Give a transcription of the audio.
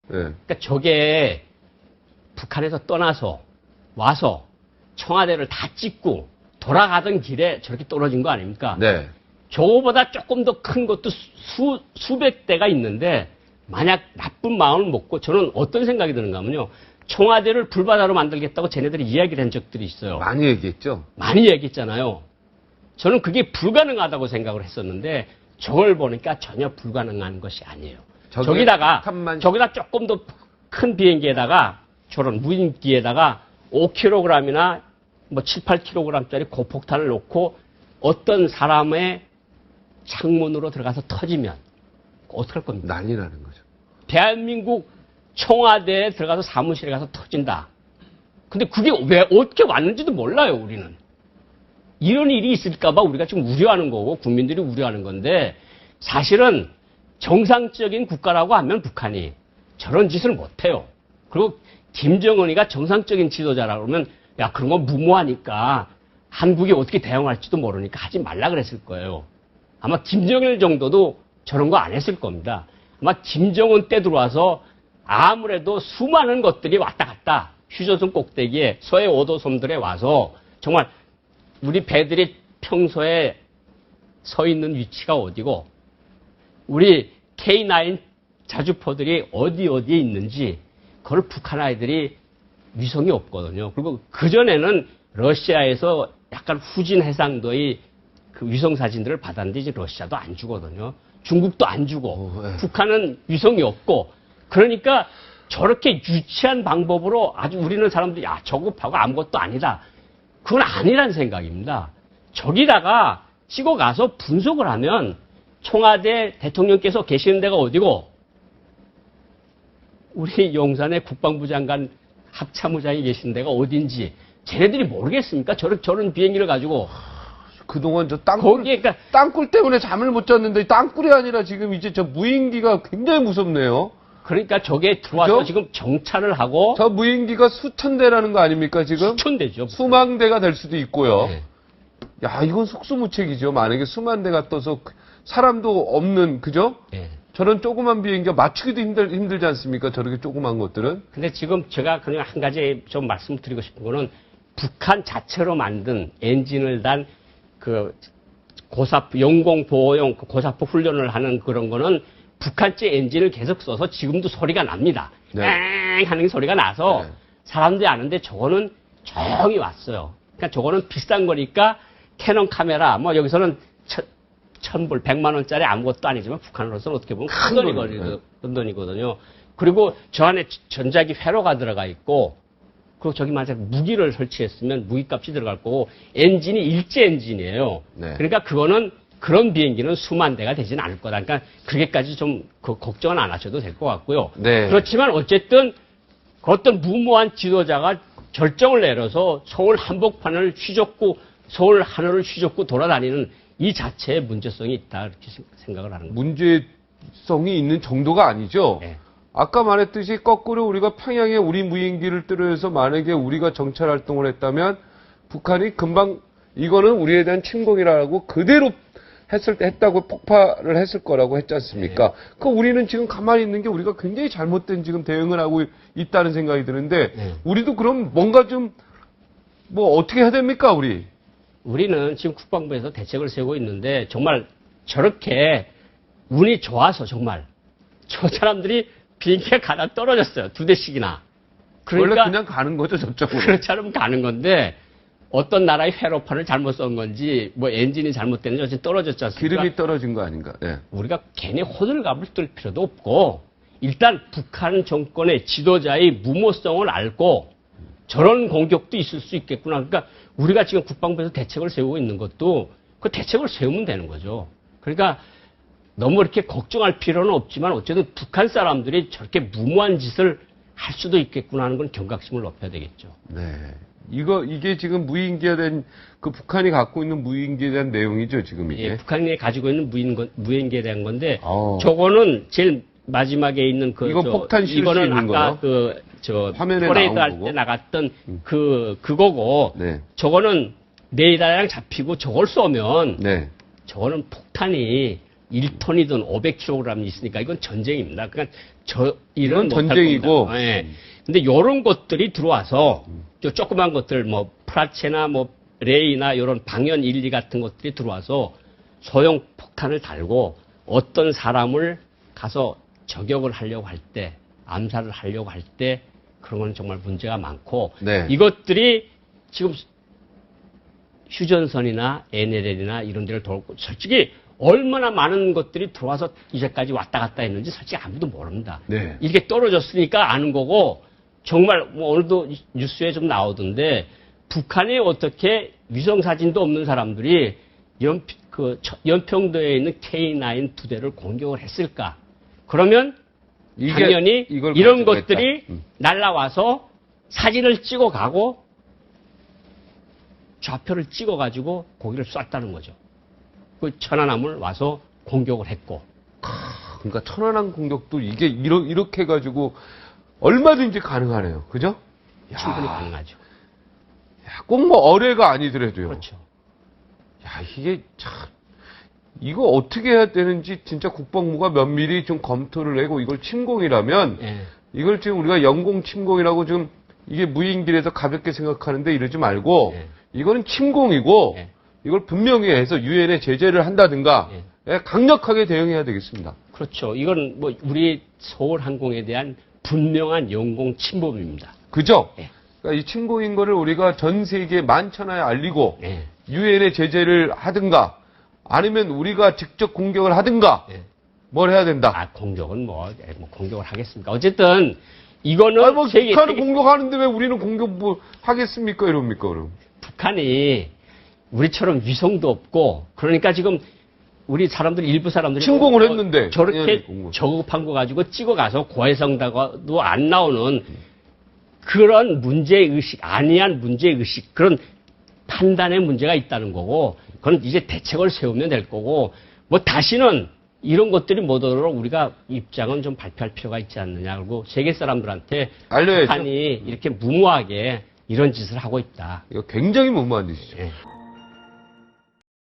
그러니까 저게 북한에서 떠나서 와서 청와대를 다 찍고 돌아가던 길에 저렇게 떨어진 거 아닙니까? 네. 저거보다 조금 더 큰 것도 수백 대가 있는데 만약 나쁜 마음을 먹고 저는 어떤 생각이 드는가 하면요. 청와대를 불바다로 만들겠다고 쟤네들이 이야기를 한 적들이 있어요. 많이 얘기했죠. 많이 얘기했잖아요. 저는 그게 불가능하다고 생각을 했었는데 저걸 보니까 전혀 불가능한 것이 아니에요. 저기다가 조금 더 큰 비행기에다가 저런 무인기에다가 5kg이나 뭐 7, 8kg짜리 고폭탄을 놓고 어떤 사람의 창문으로 들어가서 터지면 어떡할 겁니까? 난리 나는 거죠. 대한민국 청와대에 들어가서 사무실에 가서 터진다. 근데 그게 왜 어떻게 왔는지도 몰라요, 우리는. 이런 일이 있을까봐 우리가 지금 우려하는 거고 국민들이 우려하는 건데 사실은 정상적인 국가라고 하면 북한이 저런 짓을 못해요. 그리고 김정은이가 정상적인 지도자라고 그러면 야 그런 건 무모하니까 한국이 어떻게 대응할지도 모르니까 하지 말라 그랬을 거예요. 아마 김정일 정도도 저런 거 안 했을 겁니다. 아마 김정은 때 들어와서 아무래도 수많은 것들이 왔다 갔다 휴전선 꼭대기에 서해 5도섬들에 와서 정말 우리 배들이 평소에 서 있는 위치가 어디고 우리 K9 자주포들이 어디에 있는지 그걸 북한 아이들이 위성이 없거든요. 그리고 그전에는 러시아에서 약간 후진 해상도의 그 위성 사진들을 받았는데 이제 러시아도 안 주거든요. 중국도 안 주고 북한은 위성이 없고 그러니까 저렇게 유치한 방법으로 아주 우리는 사람들이 야 저급하고 아무것도 아니다. 그건 아니란 생각입니다. 저기다가 찍어가서 분석을 하면 청와대 대통령께서 계시는 데가 어디고 우리 용산의 국방부 장관 합참의장이 계시는 데가 어딘지 쟤네들이 모르겠습니까? 저런 비행기를 가지고 그동안 저 땅굴 때문에 잠을 못 잤는데 땅굴이 아니라 지금 이제 저 무인기가 굉장히 무섭네요. 그러니까 저게 들어와서 그죠? 지금 정찰을 하고 저 무인기가 수천 대라는 거 아닙니까 지금? 수천 대죠. 수만 대가 될 수도 있고요. 네. 야 이건 속수무책이죠. 만약에 수만 대가 떠서 사람도 없는 그죠? 네. 저런 조그만 비행기가 맞추기도 힘들지 않습니까? 저렇게 조그만 것들은. 근데 지금 제가 그냥 한 가지 좀 말씀드리고 싶은 거는 북한 자체로 만든 엔진을 단 그 고사포 영공 보호용 고사포 훈련을 하는 그런 거는 북한제 엔진을 계속 써서 지금도 소리가 납니다. 땡 하는 소리가 나서 사람들이 아는데 저거는 조용히 왔어요. 그러니까 저거는 비싼 거니까 캐논 카메라 뭐 여기서는 1,000불 100만 원짜리 아무것도 아니지만 북한으로서는 어떻게 보면 큰 돈이거든요. 그리고 저 안에 전자기 회로가 들어가 있고 그리고 저기 만약 무기를 설치했으면 무기값이 들어갈 거고 엔진이 일제 엔진이에요. 네. 그러니까 그거는 그런 비행기는 수만 대가 되지는 않을 거다. 그러니까 그게까지 좀 걱정은 안 하셔도 될 것 같고요. 네. 그렇지만 어쨌든 어떤 무모한 지도자가 결정을 내려서 서울 한복판을 휘젓고 서울 하늘을 휘젓고 돌아다니는 이 자체의 문제성이 있다 이렇게 생각을 하는 거죠. 문제성이 있는 정도가 아니죠. 네. 아까 말했듯이 거꾸로 우리가 평양에 우리 무인기를 뜨려서 만약에 우리가 정찰 활동을 했다면 북한이 금방 이거는 우리에 대한 침공이라고 그대로 했다고 폭발을 했을 거라고 했지 않습니까? 네. 그 우리는 지금 가만히 있는 게 우리가 굉장히 잘못된 지금 대응을 하고 있다는 생각이 드는데 네. 우리도 그럼 뭔가 좀 뭐 어떻게 해야 됩니까 우리? 우리는 지금 국방부에서 대책을 세우고 있는데 정말 저렇게 운이 좋아서 정말 저 사람들이 비행기가 가다 떨어졌어요. 2대씩이나. 그러니까 원래 그냥 가는 거죠 저쪽으로. 그렇지 않으면 가는 건데 어떤 나라의 회로판을 잘못 쓴 건지 뭐 엔진이 잘못됐는지 어쨌든 떨어졌지 않습니까? 기름이 떨어진 거 아닌가. 네. 우리가 괜히 호들갑을 떨 필요도 없고 일단 북한 정권의 지도자의 무모성을 알고 저런 공격도 있을 수 있겠구나. 그러니까 우리가 지금 국방부에서 대책을 세우고 있는 것도 그 대책을 세우면 되는 거죠. 그러니까 너무 이렇게 걱정할 필요는 없지만 어쨌든 북한 사람들이 저렇게 무모한 짓을 할 수도 있겠구나 하는 건 경각심을 높여야 되겠죠. 네. 이게 지금 무인기에 대한, 그 북한이 갖고 있는 무인기에 대한 내용이죠, 지금 이게. 예, 북한이 가지고 있는 무인기에 대한 건데, 저거는 제일 마지막에 있는 이거 폭탄 실을 수 있는 아까 거요? 화면에 퍼레이드 할 나온 때 나갔던 그거고, 네. 저거는 레이더랑 잡히고 저걸 쏘면, 네. 저거는 폭탄이 1톤이든 500kg이 있으니까 이건 전쟁입니다. 그러니까 이건 전쟁이고. 예. 근데 요런 것들이 들어와서 저 조그만 것들 뭐 프라체나 뭐 레이나 이런 방연 1, 2 같은 것들이 들어와서 소형 폭탄을 달고 어떤 사람을 가서 저격을 하려고 할 때, 암살을 하려고 할 때 그런 건 정말 문제가 많고 네. 이것들이 지금 휴전선이나 NLL이나 이런 데를 돌고 솔직히 얼마나 많은 것들이 들어와서 이제까지 왔다 갔다 했는지 솔직히 아무도 모릅니다. 네. 이렇게 떨어졌으니까 아는 거고 정말 뭐 오늘도 뉴스에 좀 나오던데 북한에 어떻게 위성 사진도 없는 사람들이 연평도에 있는 K9 부대를 공격을 했을까? 그러면 당연히 이런 것들이 날라와서 사진을 찍어가고 좌표를 찍어가지고 거기를 쐈다는 거죠. 그 천안함을 와서 공격을 했고. 그러니까 천안함 공격도 이게 이렇게 해가지고 얼마든지 가능하네요. 그죠? 충분히 가능하죠. 꼭 뭐 어뢰가 아니더라도요. 그렇죠. 야, 이게 참, 이거 어떻게 해야 되는지 진짜 국방부가 면밀히 좀 검토를 하고 이걸 침공이라면, 예. 이걸 지금 우리가 영공 침공이라고 지금 이게 무인기에서 가볍게 생각하는데 이러지 말고, 예. 이거는 침공이고, 예. 이걸 분명히 해서 유엔에 제재를 한다든가, 예, 강력하게 대응해야 되겠습니다. 그렇죠. 이건 뭐 우리 서울 항공에 대한 분명한 영공 침범입니다. 그죠? 예. 그러니까 이 침공인 거를 우리가 전 세계 만천하에 알리고, 예. 유엔에 제재를 하든가, 아니면 우리가 직접 공격을 하든가, 예. 뭘 해야 된다. 아, 공격은 뭐 공격을 하겠습니까? 어쨌든 이거는 아니, 뭐 세계 북한은 공격하는데 왜 우리는 공격 뭐 하겠습니까? 이럽니까, 그럼? 북한이 우리처럼 위성도 없고 그러니까 지금 우리 사람들이 일부 사람들이 침공을 했는데 저렇게 공격. 저급한 거 가지고 찍어가서 고해성다가도 안 나오는 그런 문제의식, 아니한 문제의식, 그런 판단의 문제가 있다는 거고, 그건 이제 대책을 세우면 될 거고, 뭐 다시는 이런 것들이 못 오도록 우리가 입장은 좀 발표할 필요가 있지 않느냐. 그리고 세계 사람들한테 알려야죠. 북한이 이렇게 무모하게 이런 짓을 하고 있다. 이거 굉장히 무모한 짓이죠. 예.